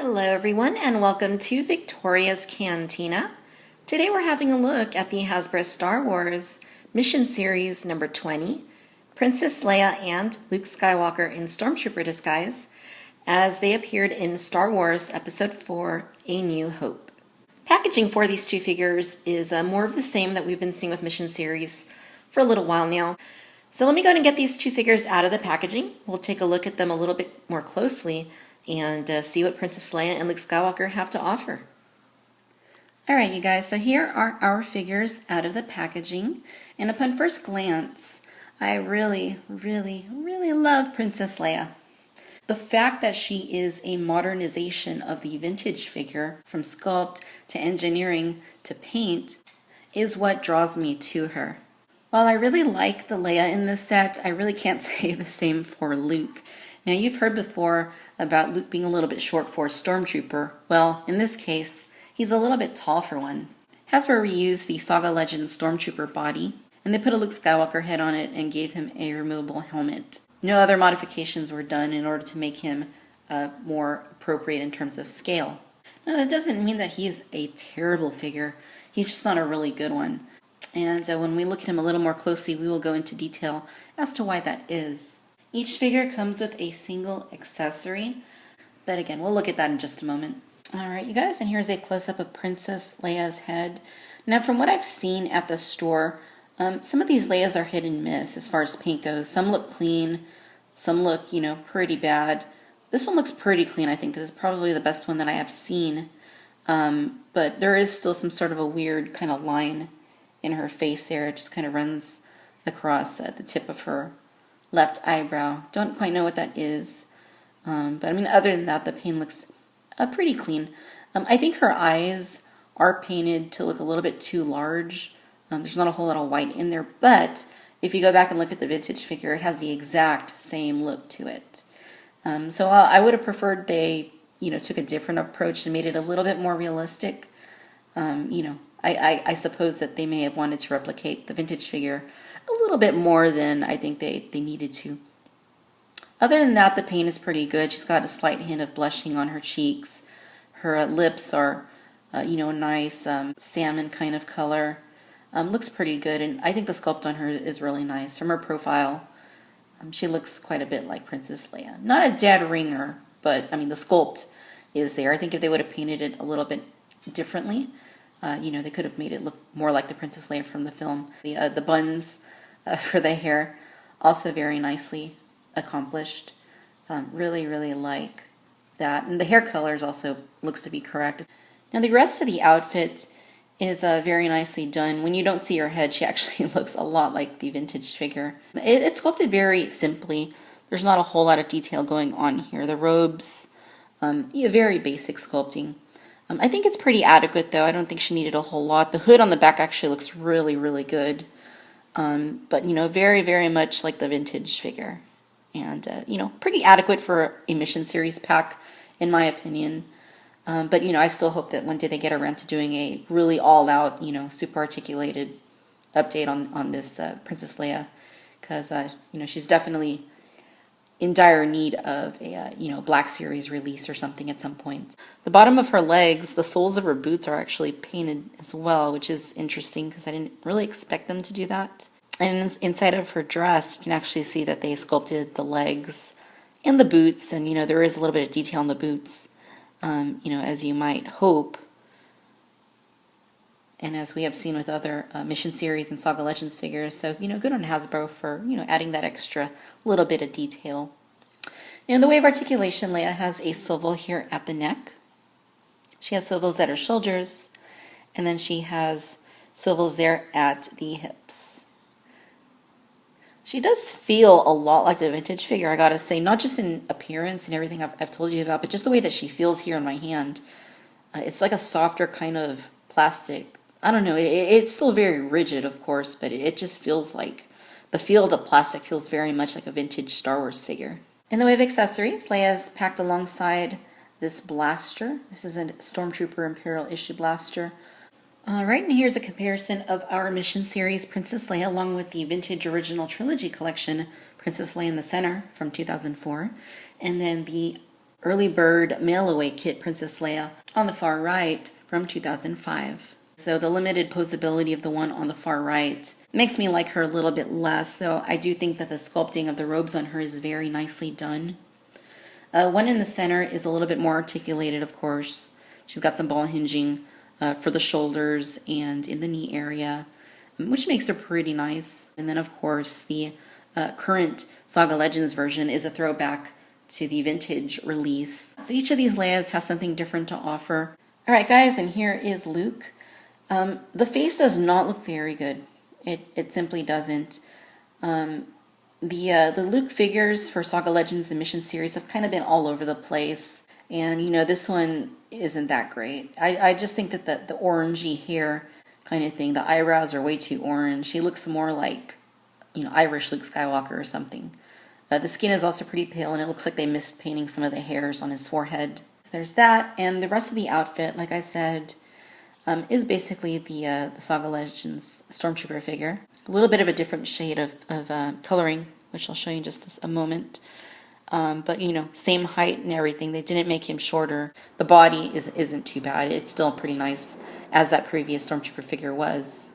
Hello everyone and welcome to Victoria's Cantina. Today we're having a look at the Hasbro Star Wars Mission Series number 20, Princess Leia and Luke Skywalker in Stormtrooper disguise as they appeared in Star Wars Episode 4, A New Hope. Packaging for these two figures is more of the same that we've been seeing with Mission Series for a little while now. So let me go ahead and get these two figures out of the packaging. We'll take a look at them a little bit more closely and see what Princess Leia and Luke Skywalker have to offer. Alright you guys, so here are our figures out of the packaging, and upon first glance, I really love Princess Leia. The fact that she is a modernization of the vintage figure, from sculpt to engineering to paint, is what draws me to her. While I really like the Leia in this set, I really can't say the same for Luke. Now, you've heard before about Luke being a little bit short for a Stormtrooper. Well, in this case, he's a little bit tall for one. Hasbro reused the Saga Legends Stormtrooper body, and they put a Luke Skywalker head on it and gave him a removable helmet. No other modifications were done in order to make him more appropriate in terms of scale. Now, that doesn't mean that he's a terrible figure. He's just not a really good one. And when we look at him a little more closely, we will go into detail as to why that is. Each figure comes with a single accessory, but again, we'll look at that in just a moment. Alright you guys, and here's a close-up of Princess Leia's head. Now from what I've seen at the store, some of these Leias are hit and miss as far as paint goes. Some look clean, some look, pretty bad. This one looks pretty clean. I think this is probably the best one that I have seen, but there is still some sort of a weird kind of line in her face there. It just kind of runs across at the tip of her left eyebrow. Don't quite know what that is. But I mean, other than that, the paint looks pretty clean. I think her eyes are painted to look a little bit too large. There's not a whole lot of white in there, but if you go back and look at the vintage figure, it has the exact same look to it. So I would have preferred they, took a different approach and made it a little bit more realistic. I suppose that they may have wanted to replicate the vintage figure a little bit more than I think they needed to. Other than that, the paint is pretty good. She's got a slight hint of blushing on her cheeks. Her lips are, a nice salmon kind of color. Looks pretty good, and I think the sculpt on her is really nice. From her profile, she looks quite a bit like Princess Leia. Not a dead ringer, but I mean the sculpt is there. I think if they would have painted it a little bit differently, they could have made it look more like the Princess Leia from the film. The buns for the hair, also very nicely accomplished. Really like that. And the hair colors also looks to be correct. Now the rest of the outfit is very nicely done. When you don't see her head, she actually looks a lot like the vintage figure. It's sculpted very simply. There's not a whole lot of detail going on here. The robes, very basic sculpting. I think it's pretty adequate though. I don't think she needed a whole lot. The hood on the back actually looks really good. But very much like the vintage figure. And pretty adequate for a Mission Series pack in my opinion. But I still hope that one day they get around to doing a really all-out, super articulated update on this Princess Leia, because she's definitely in dire need of a Black Series release or something at some point. The bottom of her legs, the soles of her boots are actually painted as well, which is interesting because I didn't really expect them to do that. And inside of her dress, you can actually see that they sculpted the legs and the boots, and there is a little bit of detail in the boots. As you might hope, and as we have seen with other Mission Series and Saga Legends figures. So, good on Hasbro for, adding that extra little bit of detail. Now, in the way of articulation, Leia has a swivel here at the neck. She has swivels at her shoulders, and then she has swivels there at the hips. She does feel a lot like the vintage figure, I gotta say, not just in appearance and everything I've told you about, but just the way that she feels here in my hand. It's like a softer kind of plastic. I don't know, it's still very rigid, of course, but it just feels like, the feel of the plastic feels very much like a vintage Star Wars figure. In the way of accessories, Leia's packed alongside this blaster. This is a Stormtrooper Imperial issue blaster. Alright, and here's a comparison of our Mission Series Princess Leia along with the Vintage Original Trilogy Collection Princess Leia in the Center from 2004, and then the Early Bird Mail Away Kit Princess Leia on the far right from 2005. So the limited posability of the one on the far right makes me like her a little bit less, though I do think that the sculpting of the robes on her is very nicely done. One in the center is a little bit more articulated, of course. She's got some ball hinging for the shoulders and in the knee area, which makes her pretty nice. And then, of course, the current Saga Legends version is a throwback to the vintage release. So each of these Leias has something different to offer. All right, guys, and here is Luke. The face does not look very good. It simply doesn't. The Luke figures for Saga Legends and Mission Series have kind of been all over the place. And, this one isn't that great. I just think that the orangey hair kind of thing, the eyebrows are way too orange. He looks more like, Irish Luke Skywalker or something. The skin is also pretty pale, and it looks like they missed painting some of the hairs on his forehead. There's that, and the rest of the outfit, like I said, is basically the Saga Legends Stormtrooper figure. A little bit of a different shade of coloring, which I'll show you in just a moment. But, same height and everything. They didn't make him shorter. The body isn't too bad. It's still pretty nice, as that previous Stormtrooper figure was.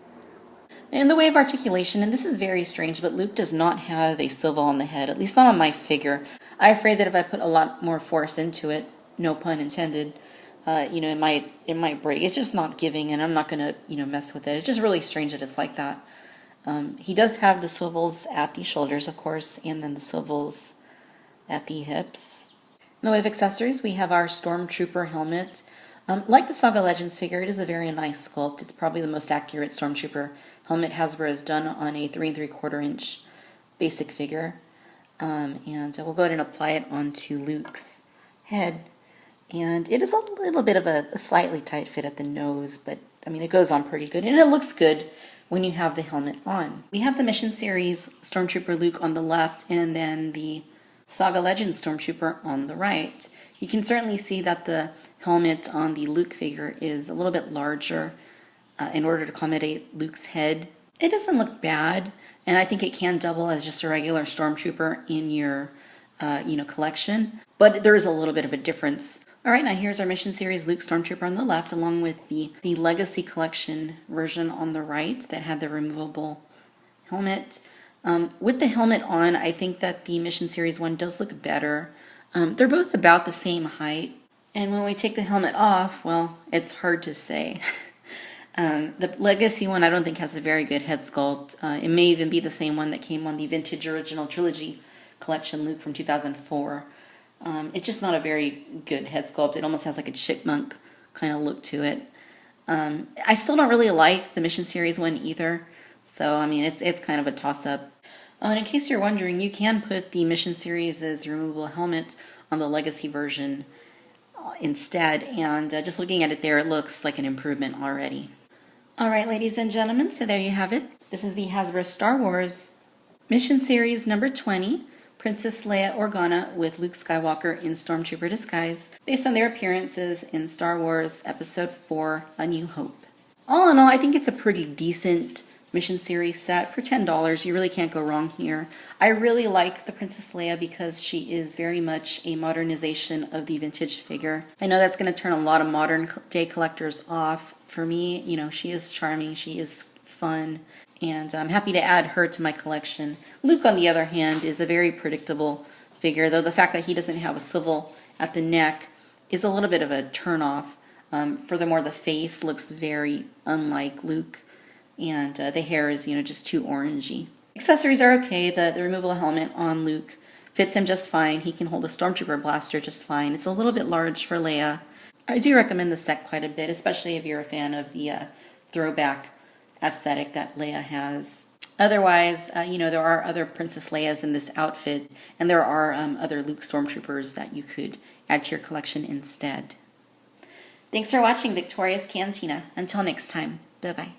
In the way of articulation, and this is very strange, but Luke does not have a swivel on the head, at least not on my figure. I'm afraid that if I put a lot more force into it, no pun intended, it might break. It's just not giving, and I'm not going to, mess with it. It's just really strange that it's like that. He does have the swivels at the shoulders, of course, and then the swivels at the hips. In the way of accessories, we have our Stormtrooper helmet. Like the Saga Legends figure, it is a very nice sculpt. It's probably the most accurate Stormtrooper helmet Hasbro has done on a 3 3/4 inch basic figure. And we'll go ahead and apply it onto Luke's head. And it is a little bit of a slightly tight fit at the nose, but it goes on pretty good. And it looks good when you have the helmet on. We have the Mission Series Stormtrooper Luke on the left, and then the Saga Legends Stormtrooper on the right. You can certainly see that the helmet on the Luke figure is a little bit larger in order to accommodate Luke's head. It doesn't look bad, and I think it can double as just a regular Stormtrooper in your collection, but there is a little bit of a difference. All right, now here's our Mission Series Luke Stormtrooper on the left, along with the Legacy Collection version on the right that had the removable helmet. With the helmet on, I think that the Mission Series one does look better. They're both about the same height, and when we take the helmet off, well, it's hard to say. The Legacy one I don't think has a very good head sculpt. It may even be the same one that came on the Vintage Original Trilogy Collection Luke from 2004. It's just not a very good head sculpt. It almost has like a chipmunk kind of look to it. I still don't really like the Mission Series one either, so it's kind of a toss-up. And in case you're wondering, you can put the Mission Series' removable helmet on the Legacy version instead, and just looking at it there, it looks like an improvement already. All right, ladies and gentlemen, so there you have it. This is the Hasbro Star Wars Mission Series number 20, Princess Leia Organa with Luke Skywalker in Stormtrooper disguise, based on their appearances in Star Wars Episode 4, A New Hope. All in all, I think it's a pretty decent Mission Series set for $10. You really can't go wrong here. I really like the Princess Leia because she is very much a modernization of the vintage figure. I know that's going to turn a lot of modern day collectors off. For me, she is charming, she is fun, and I'm happy to add her to my collection. Luke, on the other hand, is a very predictable figure, though the fact that he doesn't have a swivel at the neck is a little bit of a turnoff. Furthermore, the face looks very unlike Luke, and the hair is, just too orangey. Accessories are okay. The removable helmet on Luke fits him just fine. He can hold a Stormtrooper blaster just fine. It's a little bit large for Leia. I do recommend the set quite a bit, especially if you're a fan of the throwback aesthetic that Leia has. Otherwise, there are other Princess Leias in this outfit, and there are other Luke Stormtroopers that you could add to your collection instead. Thanks for watching Victoria's Cantina. Until next time, bye-bye.